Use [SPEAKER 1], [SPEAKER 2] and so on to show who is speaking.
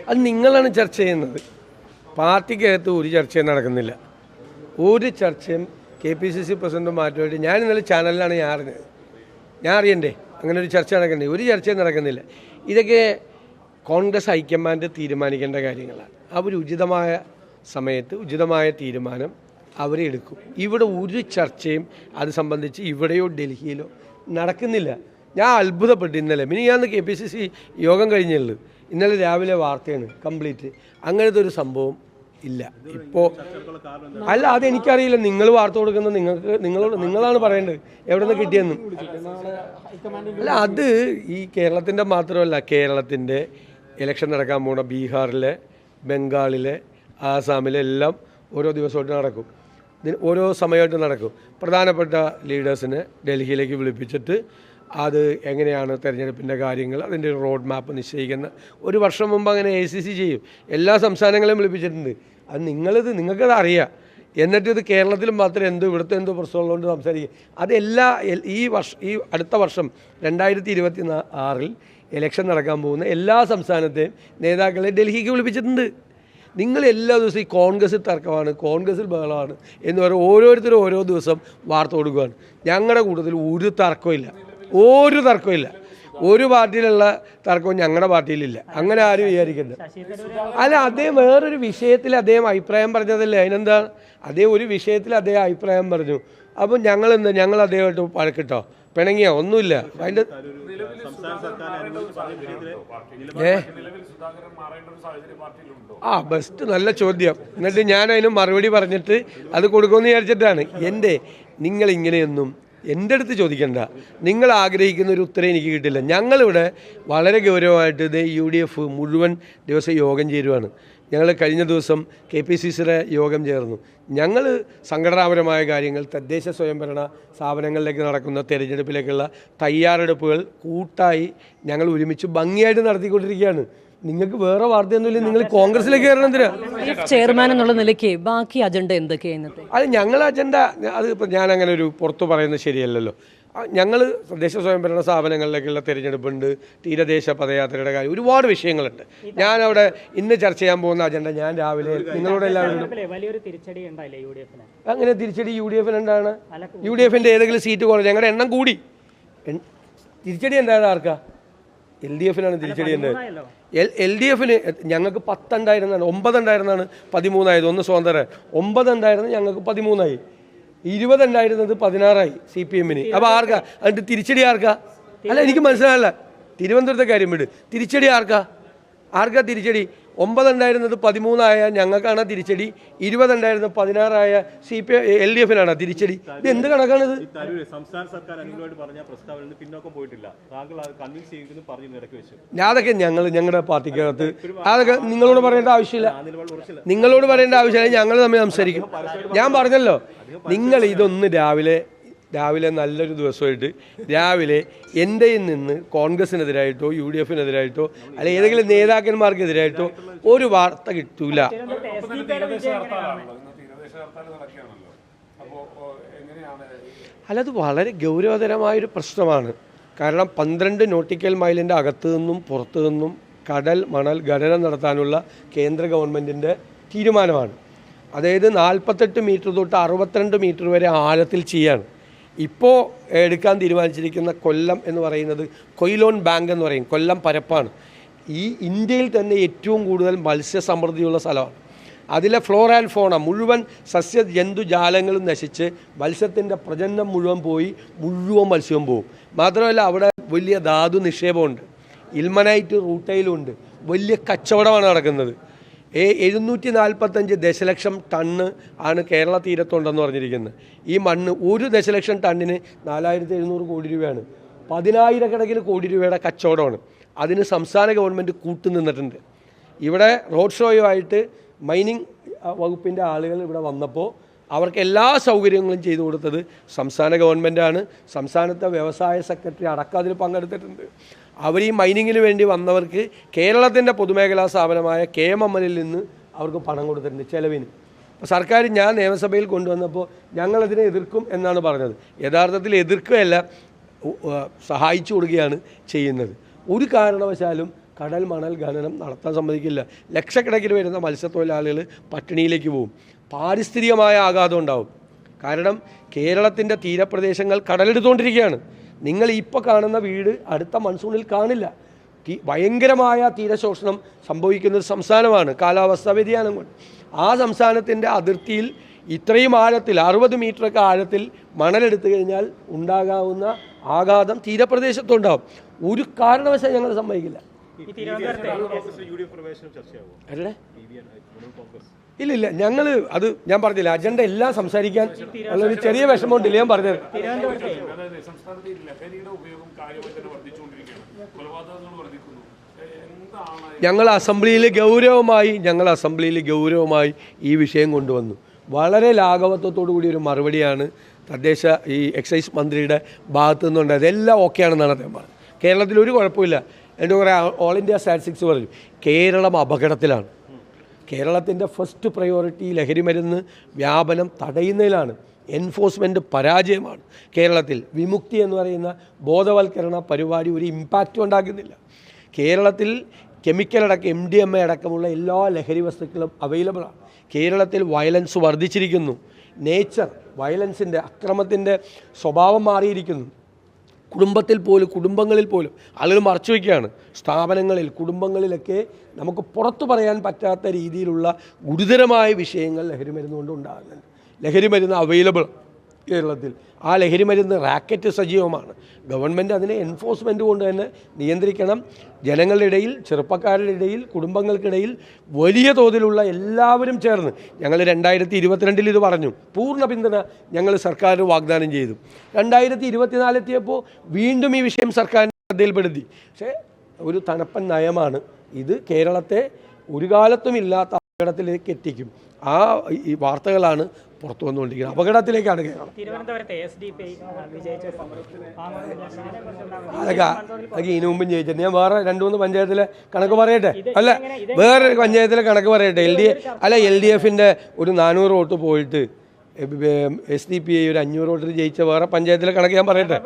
[SPEAKER 1] അത് നിങ്ങളാണ് ചർച്ച ചെയ്യുന്നത്. പാർട്ടിക്കകത്ത് ഒരു ചർച്ചയും നടക്കുന്നില്ല. ഒരു ചർച്ചയും KPCC പ്രസിഡന്റ് മാറ്റുമായിട്ട് ഞാൻ ഇന്നലെ ചാനലിലാണ് ഞാൻ അറിയണ്ടേ അങ്ങനെ ഒരു ചർച്ച നടക്കണ്ടേ? ഒരു ചർച്ചയും നടക്കുന്നില്ല. ഇതൊക്കെ കോൺഗ്രസ് ഹൈക്കമാൻഡ് തീരുമാനിക്കേണ്ട കാര്യങ്ങളാണ്. അവർ ഉചിതമായ സമയത്ത് ഉചിതമായ തീരുമാനം അവരെടുക്കും. ഇവിടെ ഒരു ചർച്ചയും അത് സംബന്ധിച്ച് ഇവിടെയോ ഡൽഹിയിലോ നടക്കുന്നില്ല. ഞാൻ അത്ഭുതപ്പെട്ടു. ഇന്നലെ മിനിയാന്ന് KPCC യോഗം കഴിഞ്ഞുള്ളൂ. ഇന്നലെ രാവിലെ വാർത്തയാണ് കംപ്ലീറ്റ്. അങ്ങനത്തെ ഒരു സംഭവം ഇല്ല. ഇപ്പോൾ അല്ല, അതെനിക്കറിയില്ല. നിങ്ങൾ വാർത്ത കൊടുക്കുന്ന നിങ്ങളാണ് പറയേണ്ടത് എവിടെ നിന്ന് കിട്ടിയെന്ന്. അല്ല, അത് ഈ കേരളത്തിൻ്റെ മാത്രമല്ല, കേരളത്തിൻ്റെ ഇലക്ഷൻ നടക്കാൻ പോണ ബീഹാറിലെ, ബംഗാളിലെ, ആസാമിലെ എല്ലാം ഓരോ ദിവസമായിട്ട് നടക്കും. ഓരോ സമയമായിട്ട് നടക്കും. പ്രധാനപ്പെട്ട ലീഡേഴ്സിനെ ഡൽഹിയിലേക്ക് വിളിപ്പിച്ചിട്ട് അത് എങ്ങനെയാണ് തെരഞ്ഞെടുപ്പിൻ്റെ കാര്യങ്ങൾ, അതിൻ്റെ ഒരു റോഡ് മാപ്പ് നിശ്ചയിക്കുന്ന. ഒരു വർഷം മുമ്പ് അങ്ങനെ ACC ചെയ്യും. എല്ലാ സംസ്ഥാനങ്ങളെയും വിളിപ്പിച്ചിട്ടുണ്ട്. അത് നിങ്ങൾക്കത് അറിയാം. എന്നിട്ട് ഇത് കേരളത്തിലും മാത്രമേ ഇവിടുത്തെ എന്തോ പ്രശ്നമുള്ളതുകൊണ്ട് സംസാരിക്കും. അതെല്ലാ ഈ അടുത്ത വർഷം 2026 ഇലക്ഷൻ നടക്കാൻ പോകുന്ന എല്ലാ സംസ്ഥാനത്തെയും നേതാക്കളെ ഡൽഹിക്ക് വിളിപ്പിച്ചിട്ടുണ്ട്. നിങ്ങൾ എല്ലാ ദിവസവും ഈ കോൺഗ്രസിൽ തർക്കമാണ്, കോൺഗ്രസിൽ ബഹളമാണ് എന്ന് പറഞ്ഞാൽ ഓരോരുത്തരും ഓരോ ദിവസം വാർത്ത കൊടുക്കുകയാണ്. ഞങ്ങളുടെ കൂട്ടത്തിൽ ഒരു തർക്കമില്ല. ഒരു പാർട്ടിയിലുള്ള തർക്കവും ഞങ്ങളുടെ പാർട്ടിയിലില്ല. അങ്ങനെ ആരും വിചാരിക്കണ്ട. അല്ല, അദ്ദേഹം വേറൊരു വിഷയത്തിൽ അദ്ദേഹം അഭിപ്രായം പറഞ്ഞതല്ലേ, അതിനെന്താ? അദ്ദേഹം ഒരു വിഷയത്തിൽ അദ്ദേഹം അഭിപ്രായം പറഞ്ഞു. അപ്പം ഞങ്ങൾ അദ്ദേഹമായിട്ട് വഴക്കിട്ടോ പിണങ്ങിയോ? ഒന്നുമില്ല. അതിൻ്റെ ബെസ്റ്റ് നല്ല ചോദ്യം. എന്നിട്ട് ഞാൻ അതിന് മറുപടി പറഞ്ഞിട്ട് അത് കൊടുക്കുമെന്ന് വിചാരിച്ചിട്ടാണ്. നിങ്ങളിങ്ങനെയൊന്നും എൻ്റെ അടുത്ത് ചോദിക്കണ്ട. നിങ്ങൾ ആഗ്രഹിക്കുന്ന ഒരു ഉത്തരം എനിക്ക് കിട്ടില്ല. ഞങ്ങളിവിടെ വളരെ ഗൗരവമായിട്ട് ഇത് UDF മുഴുവൻ ദിവസം യോഗം ചേരുവാണ്. ഞങ്ങൾ കഴിഞ്ഞ ദിവസം KPCCയുടെ യോഗം ചേർന്നു. ഞങ്ങൾ സംഘടനാപരമായ കാര്യങ്ങൾ, തദ്ദേശ സ്വയംഭരണ സ്ഥാപനങ്ങളിലേക്ക് നടക്കുന്ന തെരഞ്ഞെടുപ്പിലേക്കുള്ള തയ്യാറെടുപ്പുകൾ കൂട്ടായി ഞങ്ങൾ ഒരുമിച്ച് ഭംഗിയായിട്ട് നടത്തിക്കൊണ്ടിരിക്കുകയാണ്. നിങ്ങൾക്ക് വേറെ വാർത്തയൊന്നുമില്ല. നിങ്ങൾ കോൺഗ്രസിലേക്ക് കയറണമെന്തിനാ?
[SPEAKER 2] ചെയർമാൻ എന്നുള്ള നിലയ്ക്ക് ബാക്കി അജണ്ട എന്തൊക്കെയാണ്?
[SPEAKER 1] അത് ഞങ്ങളുടെ അജണ്ട അത് ഇപ്പം ഞാൻ അങ്ങനെ ഒരു പുറത്ത് പറയുന്നത് ശരിയല്ലല്ലോ. ഞങ്ങൾ തദ്ദേശ സ്വയംഭരണ സ്ഥാപനങ്ങളിലേക്കുള്ള തിരഞ്ഞെടുപ്പുണ്ട്, തീരദേശ പദയാത്രയുടെ കാര്യം, ഒരുപാട് വിഷയങ്ങളുണ്ട്. ഞാനവിടെ ഇന്ന് ചർച്ച ചെയ്യാൻ പോകുന്ന അജണ്ട ഞാൻ രാവിലെ നിങ്ങളോട് എല്ലാവരും. അങ്ങനെ തിരിച്ചടി UDF എന്താണ്? UDFന്റെ ഏതെങ്കിലും സീറ്റ് കുറഞ്ഞു, ഞങ്ങളുടെ എണ്ണം കൂടി. തിരിച്ചടി എന്താണ്? ആർക്കാ? LDFനാണ് തിരിച്ചടി ഉണ്ടായത്. LDFന് ഞങ്ങൾക്ക് 10 ഉണ്ടായിരുന്നാണ്, 9 ഉണ്ടായിരുന്നാണ് 13 ആയത്. ഒന്ന് സ്വതന്ത്ര 9 ഉണ്ടായിരുന്നത് ഞങ്ങൾക്ക് 13 20 ഉണ്ടായിരുന്നത് 16 CPMന്. അപ്പോൾ ആർക്കാ അതിൻ്റെ തിരിച്ചടി? ആർക്കാ? അല്ല, എനിക്ക് മനസ്സിലായില്ല. തിരുവനന്തപുരത്തെ കാര്യം വിട്. തിരിച്ചടി ആർക്കാ തിരിച്ചടി? 9 ഉണ്ടായിരുന്നത് 13 ഞങ്ങൾക്കാണ് തിരിച്ചടി. 20 ഉണ്ടായിരുന്നത് 16 LDFനാണ് തിരിച്ചടി. ഇത് എന്ത് കണക്കാണിത്? അതൊക്കെ ഞങ്ങളുടെ പാർട്ടിക്കകത്ത് അതൊക്കെ നിങ്ങളോട് പറയേണ്ട ആവശ്യമില്ല. ഞങ്ങൾ തമ്മിൽ സംസാരിക്കും. ഞാൻ പറഞ്ഞല്ലോ, നിങ്ങൾ ഇതൊന്ന് രാവിലെ നല്ലൊരു ദിവസമായിട്ട് രാവിലെ എൻ്റെ നിന്ന് കോൺഗ്രസിനെതിരായിട്ടോ UDFനെതിരായിട്ടോ അല്ലെ ഏതെങ്കിലും നേതാക്കന്മാർക്കെതിരായിട്ടോ ഒരു വാർത്ത കിട്ടൂല. അല്ലത് വളരെ ഗൗരവതരമായൊരു പ്രശ്നമാണ്. കാരണം 12 നോട്ടിക്കൽ മൈലിൻ്റെ അകത്തു നിന്നും പുറത്തു നിന്നും കടൽ മണൽ ഖനനം നടത്താനുള്ള കേന്ദ്ര ഗവൺമെൻറ്റിൻ്റെ തീരുമാനമാണ്. അതായത് 48 മീറ്റർ തൊട്ട് 62 മീറ്റർ വരെ ആഴത്തിൽ ചെയ്യാണ്. ഇപ്പോൾ എടുക്കാൻ തീരുമാനിച്ചിരിക്കുന്ന കൊല്ലം എന്ന് പറയുന്നത് കൊയിലോൺ ബാങ്ക് എന്ന് പറയും. കൊല്ലം പരപ്പാണ്. ഈ ഇന്ത്യയിൽ തന്നെ ഏറ്റവും കൂടുതൽ മത്സ്യസമൃദ്ധിയുള്ള സ്ഥലമാണ്. അതിലെ ഫ്ലോറ ആൻഡ് ഫോണ മുഴുവൻ സസ്യജന്തുജാലങ്ങളും നശിച്ച് മത്സ്യത്തിൻ്റെ പ്രജനനം മുഴുവൻ പോയി, മുഴുവൻ മത്സ്യവും പോകും. മാത്രമല്ല അവിടെ വലിയ ധാതു നിക്ഷേപമുണ്ട്, ഇൽമനൈറ്റ് റൂട്ടയിലുണ്ട്. വലിയ കച്ചവടമാണ് നടക്കുന്നത്. 745 ദശലക്ഷം ടണ്ണ് ആണ് കേരള തീരത്തുണ്ടെന്ന് പറഞ്ഞിരിക്കുന്നത്. ഈ മണ്ണ് 1 ദശലക്ഷം ടണ്ണിന് 4700 കോടി രൂപയാണ്. 10,000 കോടി രൂപയുടെ കച്ചവടമാണ്. അതിന് സംസ്ഥാന ഗവൺമെൻറ് കൂട്ടുനിന്നിട്ടുണ്ട്. ഇവിടെ റോഡ് ഷോയുമായിട്ട് മൈനിങ് വകുപ്പിൻ്റെ ആളുകൾ ഇവിടെ വന്നപ്പോൾ അവർക്ക് എല്ലാ സൗകര്യങ്ങളും ചെയ്തു കൊടുത്തത് സംസ്ഥാന ഗവൺമെൻറ്റാണ്. സംസ്ഥാനത്തെ വ്യവസായ സെക്രട്ടറി അടക്കം അതിൽ പങ്കെടുത്തിട്ടുണ്ട്. അവർ ഈ മൈനിങ്ങിന് വേണ്ടി വന്നവർക്ക് കേരളത്തിൻ്റെ പൊതുമേഖലാ സ്ഥാപനമായ KMML നിന്ന് അവർക്ക് പണം കൊടുത്തിട്ടുണ്ട് ചിലവിന്. അപ്പോൾ സർക്കാർ ഞാൻ നിയമസഭയിൽ കൊണ്ടുവന്നപ്പോൾ ഞങ്ങളതിനെ എതിർക്കും എന്നാണ് പറഞ്ഞത്. യഥാർത്ഥത്തിൽ എതിർക്കുകയല്ല, സഹായിച്ചു കൊടുക്കുകയാണ് ചെയ്യുന്നത്. ഒരു കാരണവശാലും കടൽ മണൽ ഖനനം നടത്താൻ സമ്മതിക്കില്ല. ലക്ഷക്കണക്കിന് വരുന്ന മത്സ്യത്തൊഴിലാളികൾ പട്ടിണിയിലേക്ക് പോകും. പാരിസ്ഥിതികമായ ആഘാതം ഉണ്ടാവും. കാരണം കേരളത്തിൻ്റെ തീരപ്രദേശങ്ങൾ കടലെടുത്തുകൊണ്ടിരിക്കുകയാണ്. നിങ്ങൾ ഇപ്പോൾ കാണുന്ന വീട് അടുത്ത മൺസൂണിൽ കാണില്ല. ഭയങ്കരമായ തീരശോഷണം സംഭവിക്കുന്ന ഒരു സംസ്ഥാനമാണ് കാലാവസ്ഥാ വ്യതിയാനം കൊണ്ട്. ആ സംസ്ഥാനത്തിൻ്റെ അതിർത്തിയിൽ ഇത്രയും ആഴത്തിൽ 60 മീറ്ററൊക്കെ ആഴത്തിൽ മണലെടുത്തു കഴിഞ്ഞാൽ ഉണ്ടാകാവുന്ന ആഘാതം തീരപ്രദേശത്തുണ്ടാകും. ഒരു കാരണവശാലും ഞങ്ങൾ സമ്മതിക്കില്ല. അല്ലേ? ഇല്ലില്ല, ഞങ്ങൾ അത് ഞാൻ പറഞ്ഞില്ല, അജണ്ട എല്ലാം സംസാരിക്കാൻ ഉള്ളൊരു ചെറിയ വിഷമമുണ്ടില്ല. ഞാൻ പറഞ്ഞത് ഞങ്ങൾ അസംബ്ലിയിൽ ഗൗരവമായി ഈ വിഷയം കൊണ്ടുവന്നു. വളരെ ലാഘവത്വത്തോടു കൂടി ഒരു മറുപടിയാണ് തദ്ദേശ ഈ എക്സൈസ് മന്ത്രിയുടെ ഭാഗത്തു നിന്നുണ്ടായത്. എല്ലാം ഓക്കെയാണെന്നാണ് അദ്ദേഹം പറഞ്ഞത്. കേരളത്തിൽ ഒരു കുഴപ്പമില്ല. എൻ്റെ കുറേ ഓൾ ഇന്ത്യ സ്റ്റാറ്റിസ്റ്റിക്സ് പറഞ്ഞു കേരളം അപകടത്തിലാണ്. കേരളത്തിൻ്റെ ഫസ്റ്റ് പ്രയോറിറ്റി ലഹരിമരുന്ന് വ്യാപനം തടയുന്നതിലാണ്. എൻഫോഴ്സ്മെൻറ്റ് പരാജയമാണ്. കേരളത്തിൽ വിമുക്തി എന്ന് പറയുന്ന ബോധവൽക്കരണ പരിപാടി ഒരു ഇമ്പാക്റ്റും ഉണ്ടാക്കുന്നില്ല. കേരളത്തിൽ കെമിക്കലടക്കം MDMA അടക്കമുള്ള എല്ലാ ലഹരി വസ്തുക്കളും അവൈലബിളാണ്. കേരളത്തിൽ വയലൻസ് വർദ്ധിച്ചിരിക്കുന്നു. നേച്ചർ വയലൻസിൻ്റെ അക്രമത്തിൻ്റെ സ്വഭാവം മാറിയിരിക്കുന്നു. കുടുംബങ്ങളിൽ പോലും ആളുകൾ മറച്ചു വയ്ക്കുകയാണ്. സ്ഥാപനങ്ങളിൽ, കുടുംബങ്ങളിലൊക്കെ നമുക്ക് പുറത്തു പറയാൻ പറ്റാത്ത രീതിയിലുള്ള ഗുരുതരമായ വിഷയങ്ങൾ ലഹരിമരുന്ന് കൊണ്ട് ഉണ്ടാകുന്നുണ്ട്. ലഹരിമരുന്ന് അവൈലബിൾ കേരളത്തിൽ. ആ ലഹരിമരുന്ന് റാക്കറ്റ് സജീവമാണ്. ഗവൺമെൻറ് അതിനെ എൻഫോഴ്സ്മെൻറ്റ് കൊണ്ട് തന്നെ നിയന്ത്രിക്കണം. ജനങ്ങളുടെ ഇടയിൽ, ചെറുപ്പക്കാരുടെ ഇടയിൽ, കുടുംബങ്ങൾക്കിടയിൽ വലിയ തോതിലുള്ള എല്ലാവരും ചേർന്ന് ഞങ്ങൾ 2022 ഇത് പറഞ്ഞു. പൂർണ്ണ പിന്തുണ ഞങ്ങൾ സർക്കാരിന് വാഗ്ദാനം ചെയ്തു. 2024 എത്തിയപ്പോൾ വീണ്ടും ഈ വിഷയം സർക്കാരിൻ്റെ ശ്രദ്ധയിൽപ്പെടുത്തി. പക്ഷേ ഒരു തണുപ്പൻ നയമാണ് ഇത്. കേരളത്തെ ഒരു കാലത്തും ഇല്ലാത്ത അപകടത്തിലേക്ക് എത്തിക്കും. ആ ഈ വാർത്തകളാണ് പുറത്തു വന്നുകൊണ്ടിരിക്കുന്നത്. അപകടത്തിലേക്കാണ് കേരളം. അതൊക്കെ ഇതിനു മുമ്പും ജയിച്ചിട്ട് ഞാൻ വേറെ 2-3 പഞ്ചായത്തിലെ കണക്ക് പറയട്ടെ. അല്ല, വേറൊരു പഞ്ചായത്തിലെ കണക്ക് പറയട്ടെ. LDF-ൻ്റെ ഒരു 400 വോട്ട് പോയിട്ട് SDP ഒരു 500 വോട്ടിൽ ജയിച്ച വേറെ പഞ്ചായത്തിലെ കണക്ക് ഞാൻ പറയട്ടെ.